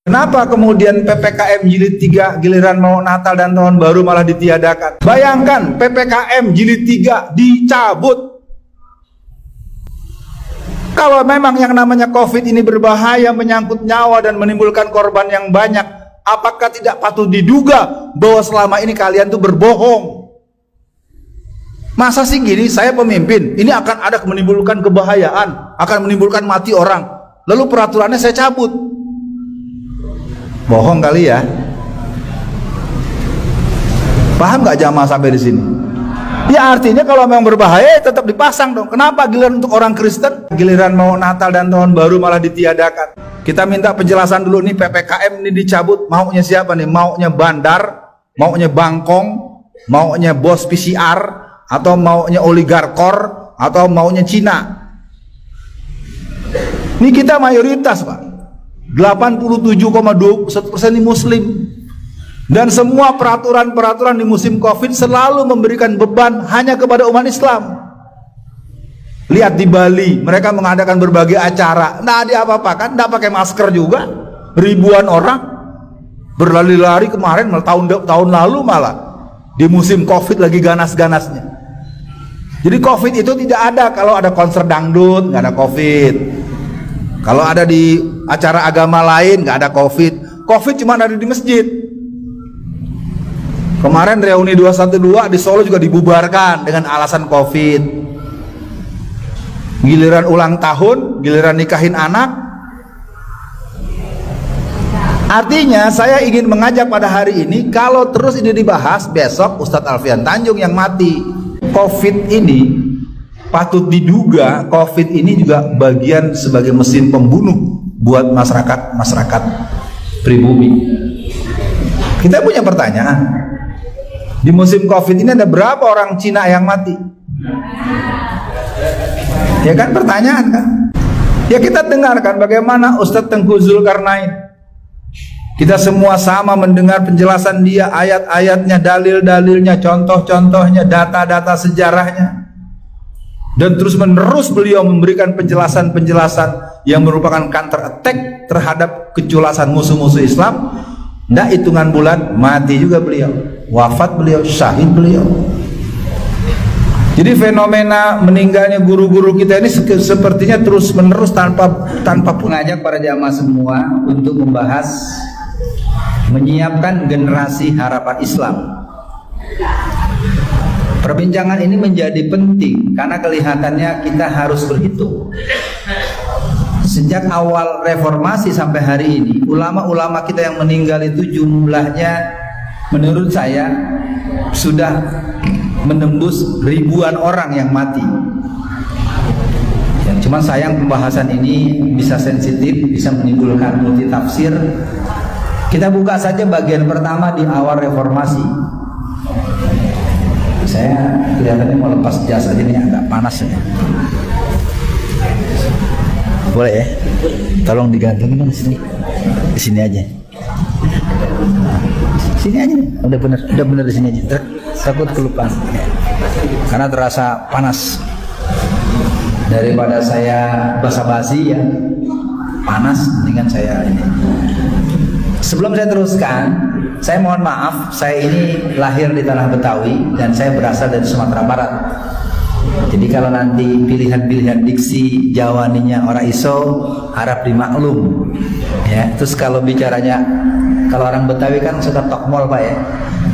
Kenapa kemudian PPKM jilid 3 giliran mau Natal dan Tahun Baru malah ditiadakan? Bayangkan PPKM jilid 3 dicabut. Kalau memang yang namanya COVID ini berbahaya, menyangkut nyawa dan menimbulkan korban yang banyak, apakah tidak patut diduga bahwa selama ini kalian tuh berbohong? Masa sih gini, saya pemimpin, ini akan ada menimbulkan kebahayaan, akan menimbulkan mati orang, lalu peraturannya saya cabut. Bohong kali ya. Paham nggak jamaah sampai di sini? Ya artinya kalau memang berbahaya tetap dipasang dong. Kenapa giliran untuk orang Kristen, giliran mau Natal dan Tahun Baru malah ditiadakan? Kita minta penjelasan dulu nih, PPKM ini dicabut, maunya siapa nih? Maunya bandar, maunya Bangkong, maunya bos PCR, atau maunya oligarkor, atau maunya Cina? Ini kita mayoritas, Pak. 87,2% ini Muslim, dan semua peraturan-peraturan di musim COVID selalu memberikan beban hanya kepada umat Islam. Lihat di Bali, mereka mengadakan berbagai acara, nah diapa-apakan, nggak pakai masker juga, ribuan orang berlari-lari kemarin, tahun lalu malah di musim COVID lagi ganas-ganasnya. Jadi COVID itu tidak ada kalau ada konser dangdut, nggak ada COVID. Kalau ada di acara agama lain nggak ada COVID. COVID cuma ada di masjid. Kemarin reuni 212 di Solo juga dibubarkan dengan alasan COVID. Giliran ulang tahun, giliran nikahin anak. Artinya saya ingin mengajak pada hari ini, kalau terus ini dibahas, besok Ustadz Alfian Tanjung yang mati. COVID ini patut diduga COVID ini juga bagian sebagai mesin pembunuh buat masyarakat pribumi. Kita punya pertanyaan, di musim COVID ini ada berapa orang Cina yang mati? Ya kan, pertanyaan kan? Ya kita dengarkan bagaimana Ustadz Tengku Zulkarnain. Kita semua sama mendengar penjelasan dia, ayat-ayatnya, dalil-dalilnya, contoh-contohnya, data-data sejarahnya. Dan terus menerus beliau memberikan penjelasan-penjelasan yang merupakan counter attack terhadap keculasan musuh-musuh Islam. Nggak hitungan bulan mati juga beliau, wafat beliau, syahid beliau. Jadi fenomena meninggalnya guru-guru kita ini sepertinya terus menerus tanpa pun. Mengajak para jamaah semua untuk membahas menyiapkan generasi harapan Islam. Perbincangan ini menjadi penting karena kelihatannya kita harus berhitung. Sejak awal reformasi sampai hari ini, ulama-ulama kita yang meninggal itu jumlahnya menurut saya sudah menembus ribuan orang yang mati. Yang cuma sayang pembahasan ini bisa sensitif, bisa menimbulkan multi tafsir. Kita buka saja bagian pertama di awal reformasi. Saya kelihatannya mau lepas jas aja nih, agak panas ya. Boleh ya? Tolong digantungin dong sini. Di sini aja. Sini aja nih. Udah bener di sini aja. Takut kelupaan. Karena terasa panas. Daripada saya basa-basi ya panas, mendingan saya ini. Sebelum saya teruskan, saya mohon maaf, saya ini lahir di tanah Betawi dan saya berasal dari Sumatera Barat. Jadi kalau nanti pilihan-pilihan diksi Jawaninya orang iso harap dimaklum ya. Terus kalau bicaranya, kalau orang Betawi kan suka tokmol Pak ya,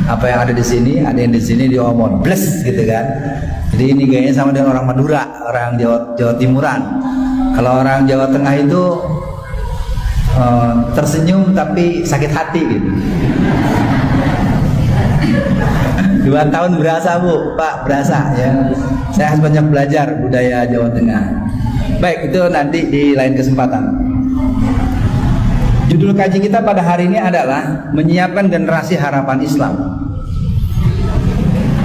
apa yang ada di sini ada yang di sini diomong bles gitu kan. Jadi ini gayanya sama dengan orang Madura, orang Jawa Timuran. Kalau orang Jawa Tengah itu tersenyum tapi sakit hati gitu. 2 tahun berasa Bu, Pak, berasa ya. Saya harus banyak belajar budaya Jawa Tengah. Baik, itu nanti di lain kesempatan. Judul kaji kita pada hari ini adalah menyiapkan generasi harapan Islam.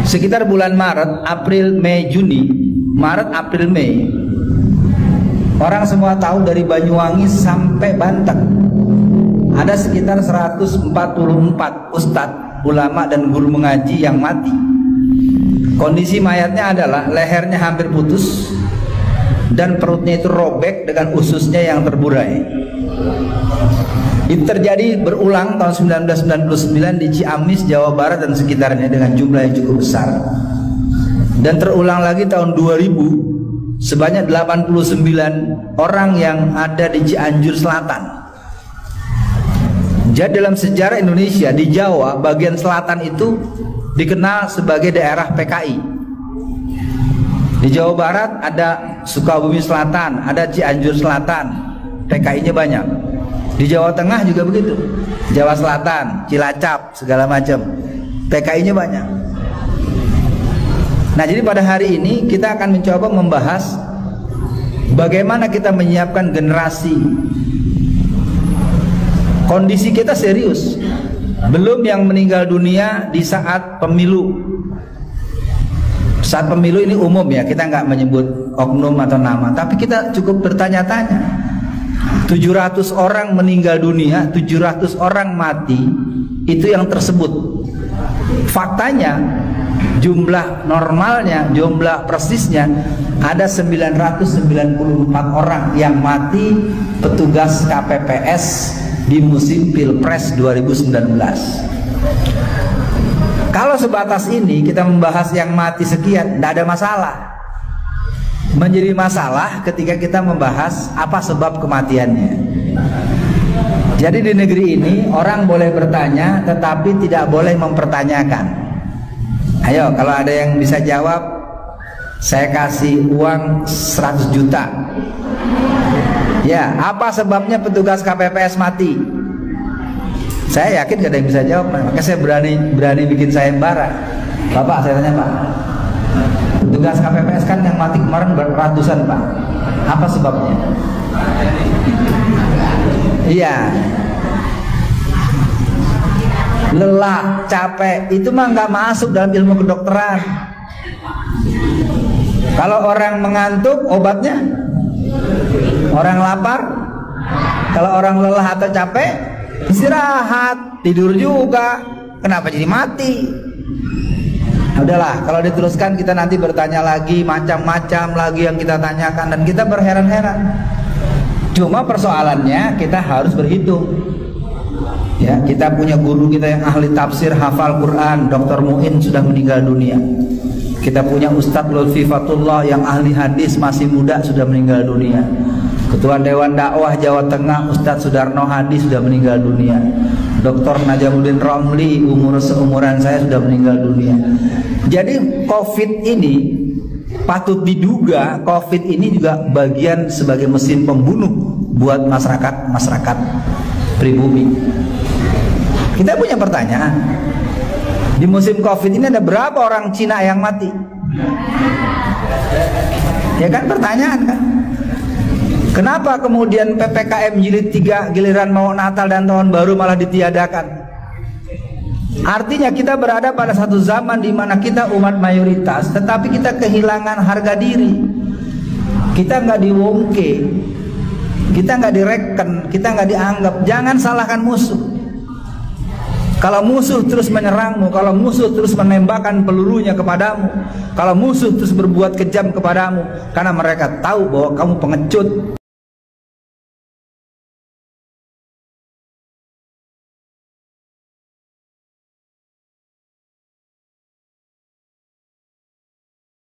Sekitar bulan Maret, April, Mei, Juni, Maret, April, Mei, orang semua tahu dari Banyuwangi sampai Banten ada sekitar 144 ustadz, ulama dan guru mengaji yang mati. Kondisi mayatnya adalah lehernya hampir putus dan perutnya itu robek dengan ususnya yang terburai. Itu terjadi berulang tahun 1999 di Ciamis, Jawa Barat dan sekitarnya dengan jumlah yang cukup besar. Dan terulang lagi tahun 2000 sebanyak 89 orang yang ada di Cianjur Selatan. Jadi dalam sejarah Indonesia di Jawa bagian selatan itu dikenal sebagai daerah PKI. Di Jawa Barat ada Sukabumi Selatan, ada Cianjur Selatan, PKI-nya banyak. Di Jawa Tengah juga begitu, Jawa Selatan, Cilacap, segala macam, PKI-nya banyak. Nah, jadi pada hari ini kita akan mencoba membahas bagaimana kita menyiapkan generasi. Kondisi kita serius. Belum yang meninggal dunia di saat pemilu. Saat pemilu ini umum ya, kita nggak menyebut oknum atau nama, tapi kita cukup bertanya-tanya. 700 orang meninggal dunia, 700 orang mati, itu yang tersebut. Faktanya jumlah normalnya, jumlah persisnya ada 994 orang yang mati petugas KPPS di musim Pilpres 2019. Kalau sebatas ini kita membahas yang mati sekian, tidak ada masalah. Menjadi masalah ketika kita membahas apa sebab kematiannya. Jadi di negeri ini orang boleh bertanya tetapi tidak boleh mempertanyakan. Ayo, kalau ada yang bisa jawab, saya kasih uang 100 juta. Ya, apa sebabnya petugas KPPS mati? Saya yakin gak ada yang bisa jawab, maka saya berani bikin sayembara. Bapak, saya tanya Pak, petugas KPPS kan yang mati kemarin ratusan Pak, apa sebabnya? Iya, lelah, capek, itu mah nggak masuk dalam ilmu kedokteran. Kalau orang mengantuk, obatnya? Orang lapar? Kalau orang lelah atau capek, istirahat, tidur juga. Kenapa jadi mati? Udahlah, kalau diteruskan kita nanti bertanya lagi, macam-macam lagi yang kita tanyakan dan kita berheran-heran. Cuma persoalannya kita harus berhitung. Ya, kita punya guru kita yang ahli tafsir, hafal Quran, Dr. Muin sudah meninggal dunia. Kita punya Ustadz Lutfi Fatullah yang ahli hadis, masih muda, sudah meninggal dunia. Ketua Dewan Dakwah Jawa Tengah Ustadz Sudarno Hadi sudah meninggal dunia. Dr. Najamuddin Romli seumuran saya sudah meninggal dunia. Jadi COVID ini patut diduga COVID ini juga bagian sebagai mesin pembunuh buat masyarakat pribumi. Kita punya pertanyaan, di musim COVID ini ada berapa orang Cina yang mati? Ya kan, pertanyaan kan? Kenapa kemudian PPKM jilid 3 giliran mau Natal dan Tahun Baru malah ditiadakan? Artinya kita berada pada satu zaman di mana kita umat mayoritas, tetapi kita kehilangan harga diri. Kita nggak diwongke, kita nggak direken, kita nggak dianggap. Jangan salahkan musuh. Kalau musuh terus menyerangmu, kalau musuh terus menembakkan pelurunya kepadamu, kalau musuh terus berbuat kejam kepadamu, karena mereka tahu bahwa kamu pengecut,